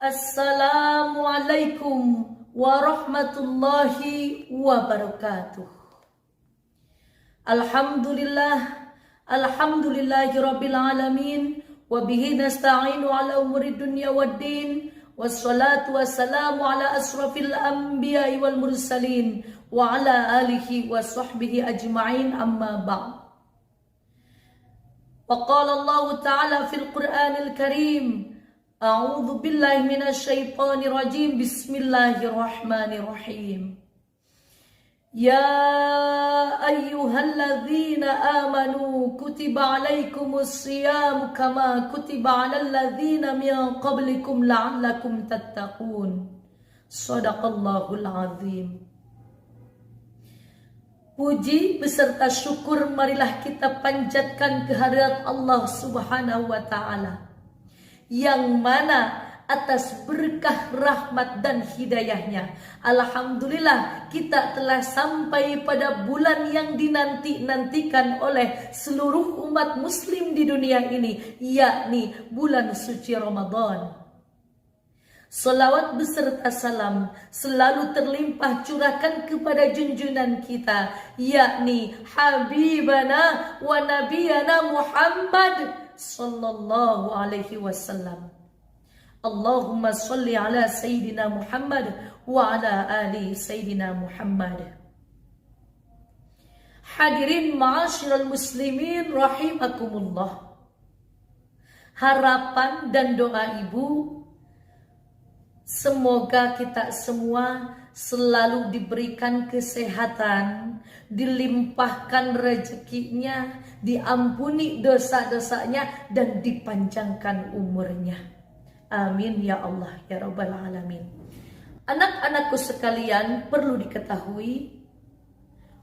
Assalamualaikum warahmatullahi wabarakatuh. Alhamdulillahi rabbil alamin. Wabihi nasta'inu ala umuri dunya waddin. Wassalatu wassalamu ala asrafil anbiya'i wal mursalin. Wa ala alihi wa sahbihi ajma'in, amma ba'd. Wa qala Allah ta'ala fil Qur'anil Karim, A'udzu billahi minasyaitonir rajim. Bismillahirrahmanirrahim. Ya ayyuhalladzina amanu kutiba alaikumus shiyam kama kutiba alal ladzina min qablikum la'allakum tattaqun. Shadaqallahul azim. Puji beserta syukur marilah kita panjatkan kehadirat Allah Subhanahu wa taala, yang mana atas berkah rahmat dan hidayahnya, alhamdulillah kita telah sampai pada bulan yang dinanti-nantikan oleh seluruh umat muslim di dunia ini, yakni bulan suci Ramadan. Salawat beserta salam selalu terlimpah curahkan kepada junjungan kita, yakni Habibana wa Nabiyana Muhammad sallallahu alaihi wasallam. Allahumma salli ala Sayyidina Muhammad wa ala ali Sayyidina Muhammad. Hadirin ma'asyiral muslimin rahimakumullah. Harapan dan doa ibu, semoga kita semua selalu diberikan kesehatan, dilimpahkan rezekinya, diampuni dosa-dosanya, dan dipanjangkan umurnya. Amin ya Allah ya Rabbal Alamin. Anak-anakku sekalian, perlu diketahui,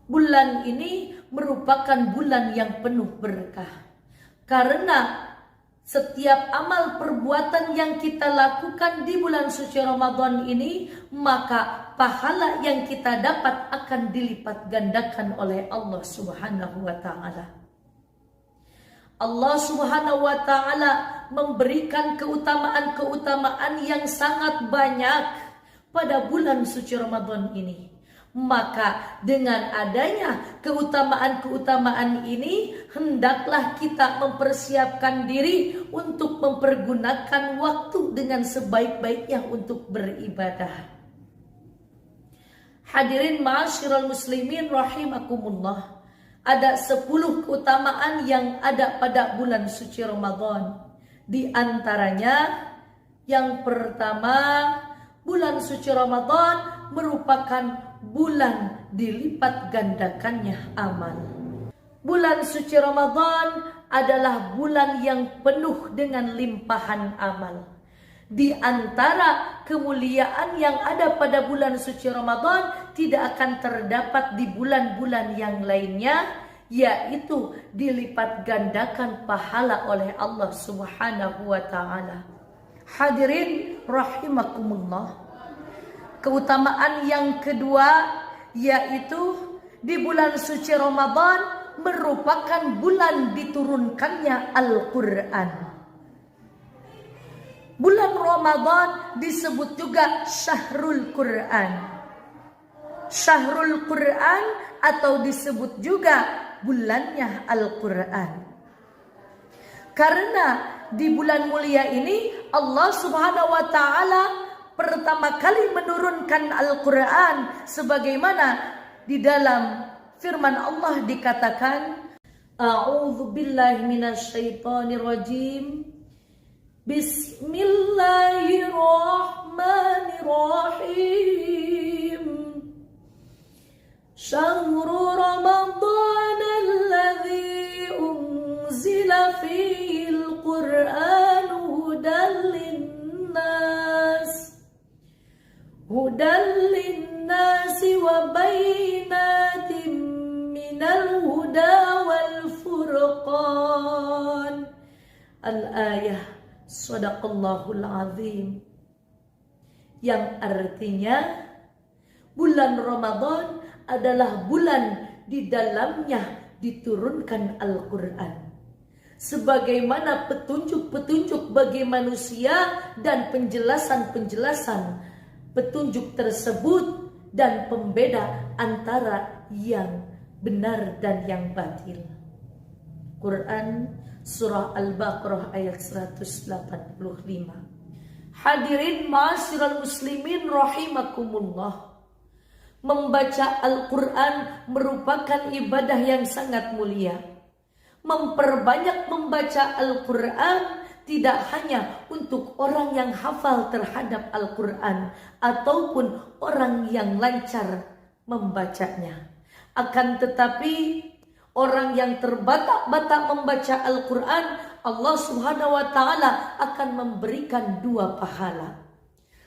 bulan ini merupakan bulan yang penuh berkah. Karena setiap amal perbuatan yang kita lakukan di bulan suci Ramadan ini, maka pahala yang kita dapat akan dilipat gandakan oleh Allah Subhanahu wa taala. Allah Subhanahu wa taala memberikan keutamaan-keutamaan yang sangat banyak pada bulan suci Ramadan ini. Maka dengan adanya keutamaan-keutamaan ini, hendaklah kita mempersiapkan diri untuk mempergunakan waktu dengan sebaik-baiknya untuk beribadah. Hadirin ma'asyiral muslimin rahimakumullah. Ada 10 keutamaan yang ada pada bulan suci Ramadan. Di antaranya, yang pertama, bulan suci Ramadan merupakan bulan dilipat gandakannya amal. Bulan suci Ramadan adalah bulan yang penuh dengan limpahan amal. Di antara kemuliaan yang ada pada bulan suci Ramadan tidak akan terdapat di bulan-bulan yang lainnya, yaitu dilipat gandakan pahala oleh Allah Subhanahu wa taala. Hadirin rahimakumullah. Keutamaan yang kedua, yaitu di bulan suci Ramadan merupakan bulan diturunkannya Al-Quran. Bulan Ramadan disebut juga Syahrul Quran. Syahrul Quran atau disebut juga bulannya Al-Quran. Karena di bulan mulia ini Allah Subhanahu wa taala pertama kali menurunkan Al-Quran, sebagaimana di dalam firman Allah dikatakan, A'udzu billahi minasyaitonir rajim. Bismillahirrahmanirrahim. Syahrul Ramadan alladzi unzila fihil Qur'anu hudan linnasi wa bayyinatin minal huda wal furqan. Al-ayah. Shadaqallahul azim. Yang artinya, bulan Ramadan adalah bulan di dalamnya diturunkan Al-Quran. sebagaimana petunjuk-petunjuk bagi manusia dan penjelasan-penjelasan petunjuk tersebut dan pembeda antara yang benar dan yang batil. Quran Surah Al-Baqarah ayat 185. Hadirin ma'asyiral muslimin rahimakumullah. Membaca Al-Quran merupakan ibadah yang sangat mulia. Memperbanyak membaca Al-Quran tidak hanya untuk orang yang hafal terhadap Al-Quran ataupun orang yang lancar membacanya. Akan tetapi orang yang terbatak-batak membaca Al-Quran, Allah Subhanahu wa Ta'ala akan memberikan 2 pahala.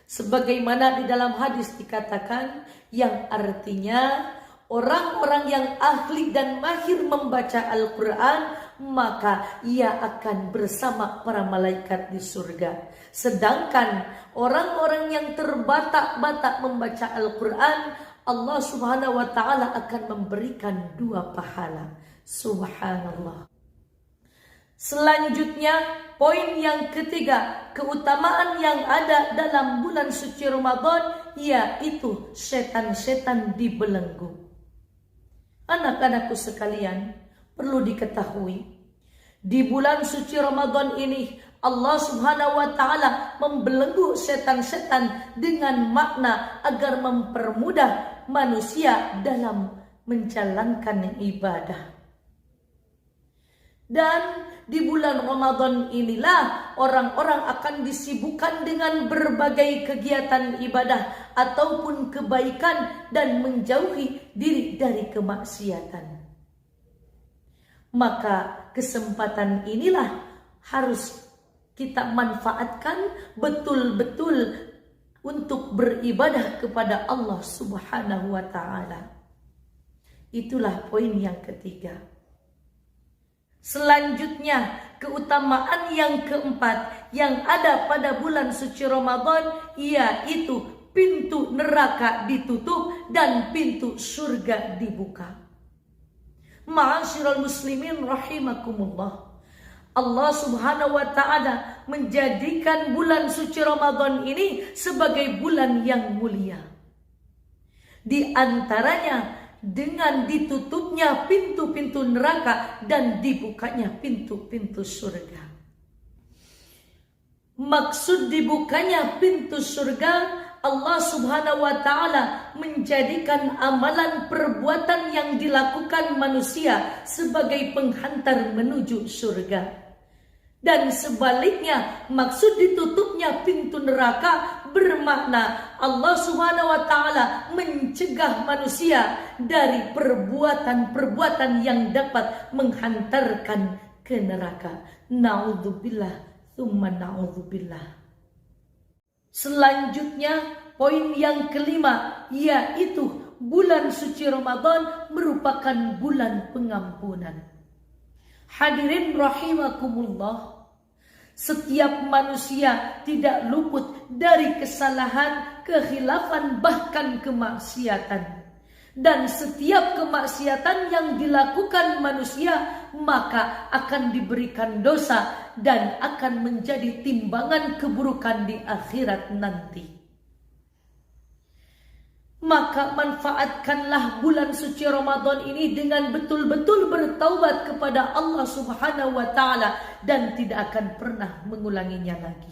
Sebagaimana di dalam hadis dikatakan, yang artinya orang-orang yang ahli dan mahir membaca Al-Quran, maka ia akan bersama para malaikat di surga. Sedangkan orang-orang yang terbatak-batak membaca Al-Quran, Allah Subhanahu wa Ta'ala akan memberikan 2 pahala. Subhanallah. Selanjutnya, poin yang ketiga, keutamaan yang ada dalam bulan suci Ramadan, yaitu setan-setan dibelenggu. Anak-anakku sekalian, perlu diketahui, di bulan suci Ramadan ini Allah Subhanahu wa Ta'ala membelenggu setan-setan dengan makna agar mempermudah manusia dalam menjalankan ibadah. Dan di bulan Ramadan inilah orang-orang akan disibukkan dengan berbagai kegiatan ibadah ataupun kebaikan dan menjauhi diri dari kemaksiatan. Maka kesempatan inilah harus kita manfaatkan betul-betul untuk beribadah kepada Allah Subhanahu wa Ta'ala. Itulah poin yang ketiga. Selanjutnya, keutamaan yang keempat yang ada pada bulan suci Ramadan, yaitu pintu neraka ditutup dan pintu surga dibuka. Ma'asyiral muslimin rahimakumullah. Allah Subhanahu wa Ta'ala menjadikan bulan suci Ramadan ini sebagai bulan yang mulia. Di antaranya dengan ditutupnya pintu-pintu neraka dan dibukanya pintu-pintu surga. Maksud dibukanya pintu surga, Allah Subhanahu wa Ta'ala menjadikan amalan perbuatan yang dilakukan manusia sebagai penghantar menuju surga. Dan sebaliknya, maksud ditutupnya pintu neraka bermakna Allah Subhanahu wa Ta'ala mencegah manusia dari perbuatan-perbuatan yang dapat menghantarkan ke neraka. Na'udzubillah, tsumma na'udzubillah. Selanjutnya, poin yang kelima, yaitu bulan suci Ramadan merupakan bulan pengampunan. Hadirin rahimakumullah, setiap manusia tidak luput dari kesalahan, kekhilafan, bahkan kemaksiatan. Dan setiap kemaksiatan yang dilakukan manusia maka akan diberikan dosa dan akan menjadi timbangan keburukan di akhirat nanti. Maka manfaatkanlah bulan suci Ramadan ini dengan betul-betul bertaubat kepada Allah Subhanahu wa Ta'ala dan tidak akan pernah mengulanginya lagi.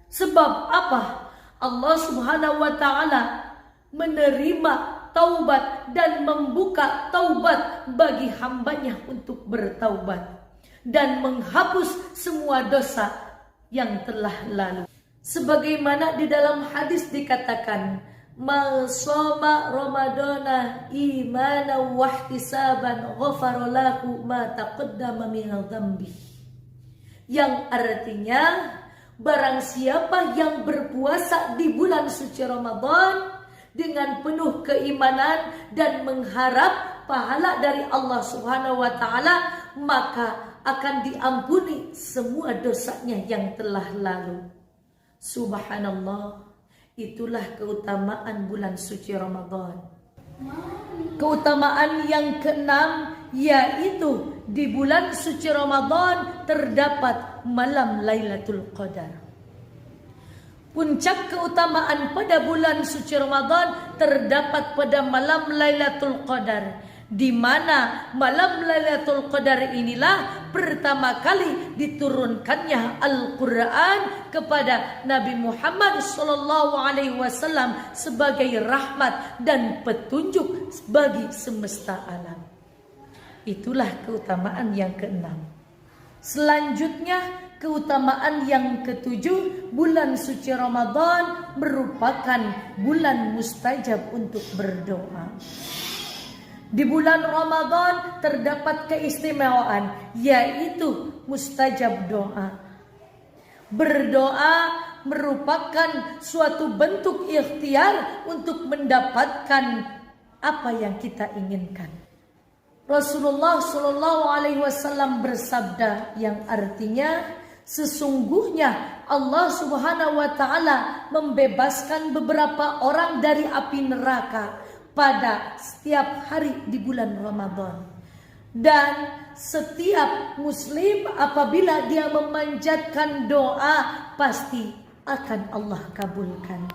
Sebab apa? Allah Subhanahu wa Ta'ala menerima taubat dan membuka taubat bagi hambanya untuk bertaubat dan menghapus semua dosa yang telah lalu. Sebagaimana di dalam hadis dikatakan, "Man shoma Ramadana imanan wa ihtisaban ghafara lahu ma taqaddama min dzambi." Yang artinya, barang siapa yang berpuasa di bulan suci Ramadan dengan penuh keimanan dan mengharap pahala dari Allah Subhanahu wa Ta'ala, maka akan diampuni semua dosanya yang telah lalu. Subhanallah. Itulah keutamaan bulan suci Ramadan. Keutamaan yang keenam, yaitu di bulan suci Ramadan terdapat malam Lailatul Qadar. Puncak keutamaan pada bulan suci Ramadan terdapat pada malam Lailatul Qadar, di mana malam Lailatul Qadar inilah pertama kali diturunkannya Al-Quran kepada Nabi Muhammad SAW sebagai rahmat dan petunjuk bagi semesta alam. Itulah keutamaan yang keenam. Selanjutnya, keutamaan yang ketujuh, bulan suci Ramadan merupakan bulan mustajab untuk berdoa. Di bulan Ramadan terdapat keistimewaan, yaitu mustajab doa. Berdoa merupakan suatu bentuk ikhtiar untuk mendapatkan apa yang kita inginkan. Rasulullah SAW bersabda yang artinya, sesungguhnya Allah Subhanahu wa Ta'ala membebaskan beberapa orang dari api neraka pada setiap hari di bulan Ramadan. Dan setiap muslim apabila dia memanjatkan doa, pasti akan Allah kabulkan.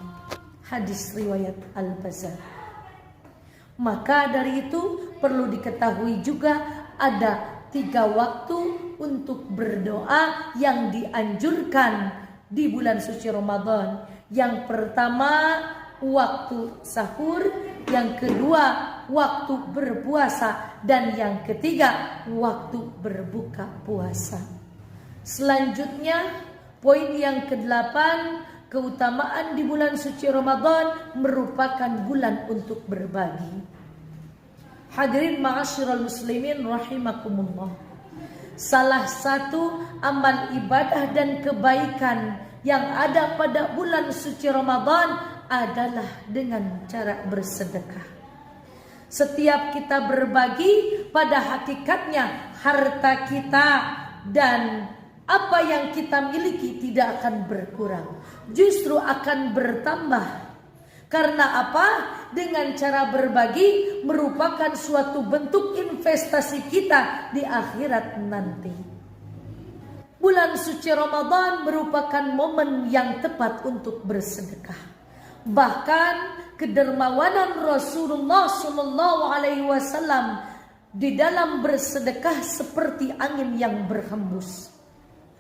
Hadis riwayat Al-Bazzar. Maka dari itu perlu diketahui juga ada 3 waktu untuk berdoa yang dianjurkan di bulan suci Ramadan. Yang pertama, waktu sahur. Yang kedua, waktu berpuasa. Dan yang ketiga, waktu berbuka puasa. Selanjutnya, poin yang ke-8, keutamaan di bulan suci Ramadan merupakan bulan untuk berbagi. Hadirin ma'asyiral muslimin rahimakumullah. Salah satu amal ibadah dan kebaikan yang ada pada bulan suci Ramadan adalah dengan cara bersedekah. Setiap kita berbagi, pada hakikatnya harta kita dan apa yang kita miliki tidak akan berkurang, justru akan bertambah. Karena apa? Dengan cara berbagi merupakan suatu bentuk investasi kita di akhirat nanti. Bulan suci Ramadan merupakan momen yang tepat untuk bersedekah. Bahkan kedermawanan Rasulullah SAW di dalam bersedekah seperti angin yang berhembus.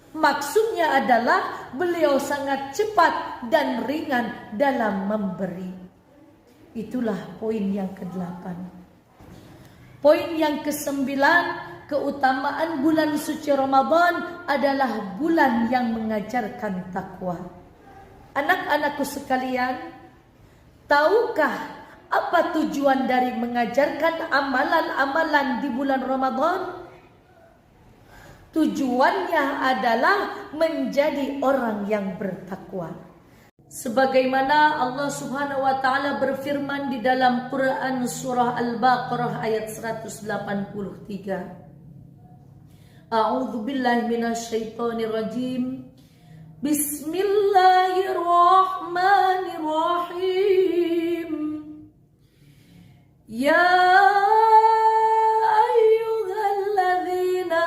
Maksudnya adalah beliau sangat cepat dan ringan dalam memberi. Itulah poin yang ke-8. Poin yang ke-9, keutamaan bulan suci Ramadan adalah bulan yang mengajarkan takwa. Anak-anakku sekalian, tahukah apa tujuan dari mengajarkan amalan-amalan di bulan Ramadan? Tujuannya adalah menjadi orang yang bertakwa. Sebagaimana Allah Subhanahu wa Ta'ala berfirman di dalam Quran surah Al-Baqarah ayat 183. A'udzu billahi minasyaitonir rajim. Bismillahirrahmanirrahim. Ya ayyuhalladzina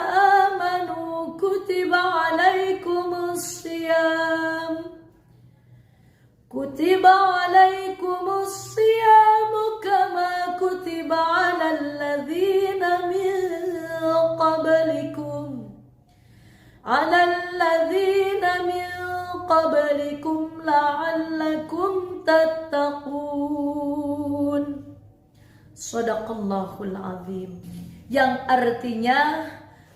amanu kutiba alaikumus siyam. Kutiba alaikumus siyamu kama kutiba alal ladzina min qablikum. Alal ladzina min qablikum la'allakum tattaqun. Shadaqallahul azim. Yang artinya,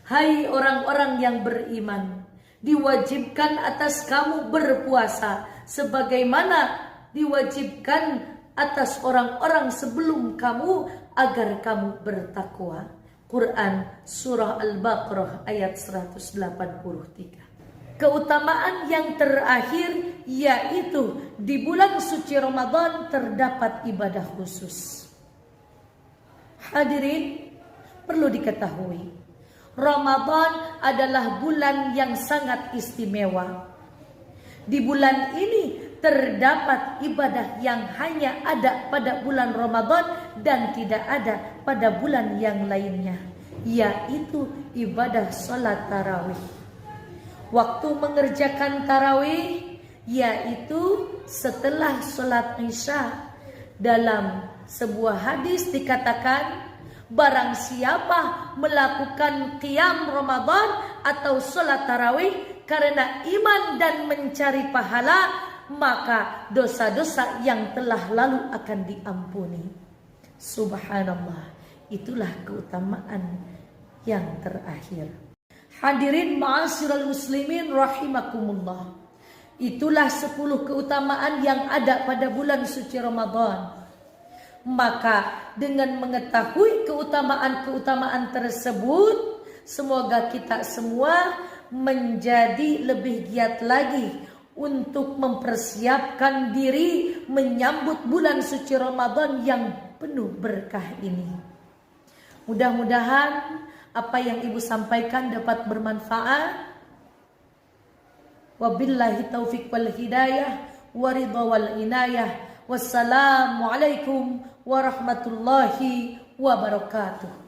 hai orang-orang yang beriman, diwajibkan atas kamu berpuasa sebagaimana diwajibkan atas orang-orang sebelum kamu agar kamu bertakwa. Quran surah Al-Baqarah ayat 183. Keutamaan yang terakhir yaitu di bulan suci Ramadan terdapat ibadah khusus. Hadirin, perlu diketahui, Ramadan adalah bulan yang sangat istimewa. Di bulan ini terdapat ibadah yang hanya ada pada bulan Ramadan dan tidak ada pada bulan yang lainnya, yaitu ibadah sholat tarawih. Waktu mengerjakan tarawih yaitu setelah sholat isya. Dalam sebuah hadis dikatakan, barang siapa melakukan qiyam Ramadan atau sholat tarawih karena iman dan mencari pahala, maka dosa-dosa yang telah lalu akan diampuni. Subhanallah, itulah keutamaan yang terakhir. Hadirin ma'asyiral muslimin rahimakumullah. Itulah 10 keutamaan yang ada pada bulan suci Ramadan. Maka dengan mengetahui keutamaan-keutamaan tersebut, semoga kita semua menjadi lebih giat lagi untuk mempersiapkan diri menyambut bulan suci Ramadan yang penuh berkah ini. Mudah-mudahan apa yang Ibu sampaikan dapat bermanfaat. Wabillahi taufiq wal hidayah wa ridha wal inayah. Wassalamualaikum warahmatullahi wabarakatuh.